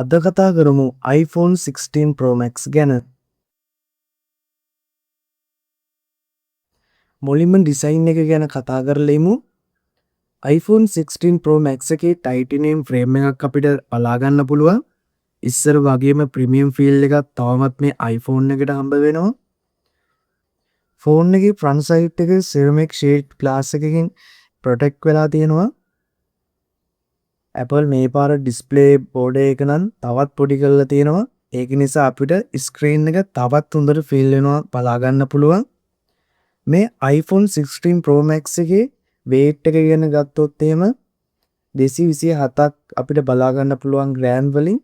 අද කතා කරමු iPhone 16 Pro Max ගැන. මුලින්ම ඩිසයින් එක ගැන කතා කරලා ඉමු. iPhone 16 Pro Max එකේ ටයිටනියම් ෆ්‍රේම් එකක් අපිට බලා ගන්න පුළුවන්. ඉස්සර වගේම ප්‍රීමියම් ෆීල් එකක් තවමත් මේ iPhone එකට හම්බ වෙනවා. ෆෝන් එකේ ෆ්‍රන්ට් සයිඩ් එක සෙරමික් ෂීට් ග්ලාස් එකකින් ප්‍රොටෙක්ට් වෙලා තියෙනවා. Apple මේ පාර ඩිස්ප්ලේ බෝඩ් එක නම් තවත් පොඩි කරලා තියෙනවා. ඒක නිසා අපිට ස්ක්‍රීන් එක තවත් හොඳට ෆීල් වෙනවා බලා ගන්න පුළුවන්. මේ iPhone 16 Pro Max එකේ weight එක ගැන ගත්තොත් එහෙම 227ක් අපිට බලා ගන්න පුළුවන් ග්‍රෑම් වලින්.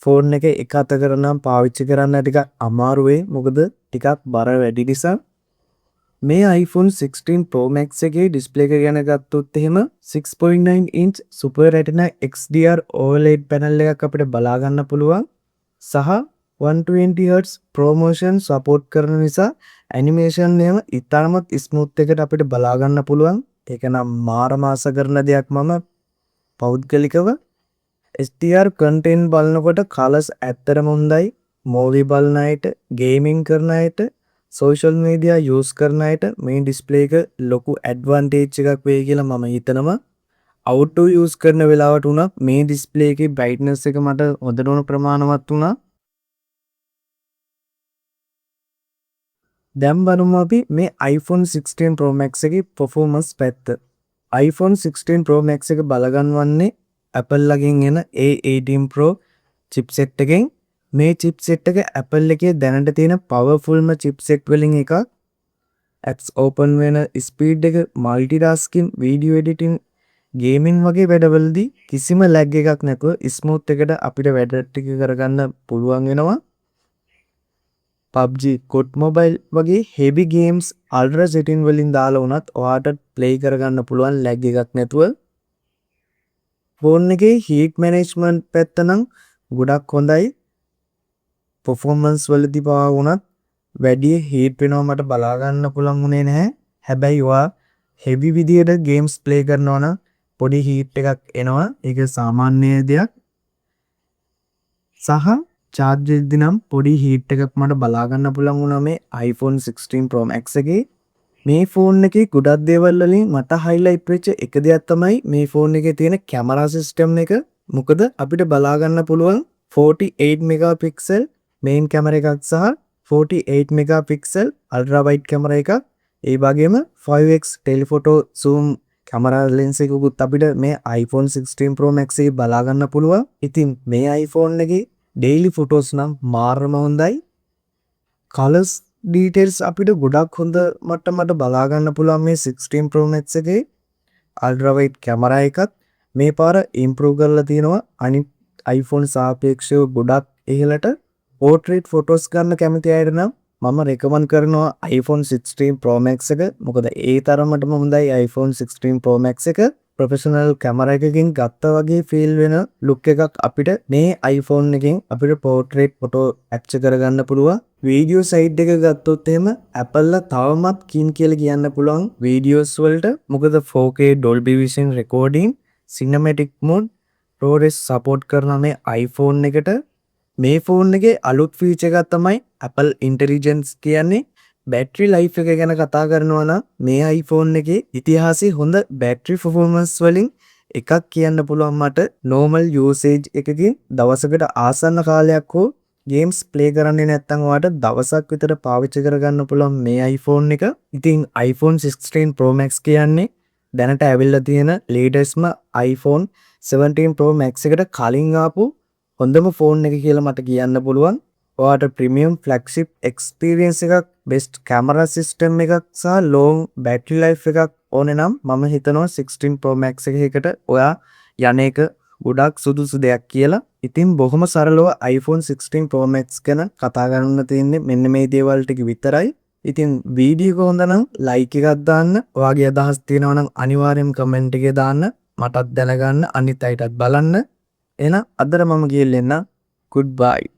ෆෝන් එක එක අතකට නම් පාවිච්චි කරන්න ටිකක් අමාරු වෙයි. මොකද ටිකක් බර වැඩි නිසා. මේ iPhone 16 Pro Max එකේ ඩිස්ප්ලේ එක ගැන ගත්තොත් එහෙම 6.9 inch Super Retina XDR OLED panel එකක් අපිට බලා ගන්න පුළුවන්. සහ 120Hz ProMotion support කරන නිසා animation එකම ඉතාමත් smooth එකට අපිට බලා ගන්න පුළුවන්. ඒක නම් මාරම ආස කරන දෙයක් මම පෞද්ගලිකව. HDR content බලනකොට colors ඇත්තටම හොඳයි. movie බලන අයට, gaming කරන අයට, social media use කරන අයට මේ display එක ලොකු advantage එකක් වෙයි කියලා මම හිතනවා. outdoor use කරන වෙලාවට උනත් මේ display එකේ brightness එක මට හොඳටම ප්‍රමාණවත් වුණා. දැන් බලමු අපි මේ iPhone 16 Pro Max එකේ performance පැත්ත. iPhone 16 Pro Max එක බලගන්වන්නේ Apple ලගෙන් එන A18 Pro chipset එකෙන්. මේ chipset එක Apple එකේ දැනට තියෙන powerfulම chipset වලින් එකක්. apps open වෙන speed එක, multitasking, video editing, gaming වගේ වැඩවලදී කිසිම lag එකක් නැතුව smooth එකට අපිට වැඩ ටික කරගන්න පුළුවන් වෙනවා. PUBG, COD Mobile වගේ heavy games ultra setting වලින් දාලා වුණත් ඔයාට play කරගන්න පුළුවන් lag එකක් නැතුව. ෆෝන් එකේ heat management පැත්ත නම් ගොඩක් හොඳයි. performance වලදී පවා වුණත් වැඩි heat වෙනවා මට බලා ගන්න පුළුවන් උනේ නැහැ. හැබැයි ඔයා heavy විදියට games play කරනවා නම් පොඩි heat එකක් එනවා. ඒක සාමාන්‍ය දෙයක්. සහ charge එකදී නම් පොඩි heat එකක් මට බලා ගන්න පුළුවන් වුණා මේ iPhone 16 Pro Max එකේ. මේ ෆෝන් එකේ ගොඩක් දේවල් වලින් මට highlight වෙච්ච එක දෙයක් තමයි මේ ෆෝන් එකේ තියෙන camera system එක. මොකද අපිට බලා ගන්න පුළුවන් 48 megapixel main camera එකක් සහ 48 megapixel ultra wide camera එකක්. ඒ වගේම 5x telephoto zoom camera lens එකකුත් අපිට මේ iPhone 16 Pro Max එකේ බලා ගන්න පුළුවන්. ඉතින් මේ iPhone එකේ daily photos නම් මාරම හොඳයි. colors details අපිට ගොඩක් හොඳ මට්ටමට බලා ගන්න පුළුවන් මේ 16 Pro Max එකේ. ultra wide camera එකත් මේ පාර improve කරලා තියෙනවා. අනිත් iPhone සාපේක්ෂව ගොඩක් ඉහළට. portrait photos ගන්න කැමති අයට නම් මම recommend කරනවා iPhone 16 Pro Max එක. මොකද ඒ තරමටම හොඳයි iPhone 16 Pro Max එක. professional camera එකකින් ගත්තා වගේ feel වෙන look එකක් අපිට මේ iPhone එකෙන් අපිට portrait photo capture කරගන්න පුළුවන්. video side එක ගත්තොත් එහෙම Apple ලා තවමත් keen කියලා කියන්න පුළුවන් videos වලට. මොකද 4K Dolby Vision recording, cinematic mode, ProRes support කරන මේ iPhone එකට. මේ ෆෝන් එකේ අලුත් ෆීචර් එකක් තමයි Apple Intelligence කියන්නේ. battery life එක ගැන කතා කරනවා නම් මේ iPhone එකේ ඉතිහාසයේ හොඳ battery performance වලින් එකක් කියන්න පුළුවන් මට. normal usage එකකින් දවසකට ආසන්න කාලයක් හෝ games play කරන්නේ නැත්නම් ඔයාලට දවසක් විතර පාවිච්චි කරගන්න පුළුවන් මේ iPhone එක. ඉතින් iPhone 16 Pro Max කියන්නේ දැනට ඇවිල්ලා තියෙන latestම iPhone 17 Pro Max එකට කලින් ආපු හොඳම ෆෝන් එක කියලා මට කියන්න පුළුවන්. ඔයාට ප්‍රීමියම් ෆ්ලැග්ෂිප් එක්ස්පීරියන්ස් එකක්, බෙස්ට් කැමරා සිස්ටම් එකක් සහ ලොං බැටරි ලයිෆ් එකක් ඕනේ නම් මම හිතනවා 16 Pro Max එකකට ඔයා යන එක ගොඩක් සුදුසු දෙයක් කියලා. ඉතින් බොහොම සරලව iPhone 16 Pro Max ගැන කතා කරන්න තියෙන්නේ මෙන්න මේ දේවල් ටික විතරයි. ඉතින් වීඩියෝ එක හොඳ නම් like එකක් දාන්න. ඔයාගේ අදහස් තියෙනවා නම් අනිවාර්යෙන් comment එකේ දාන්න. මටත් දැනගන්න, අනිත් අයටත් බලන්න. එහෙනම් අදට මම ගිහින් එන්න. goodbye.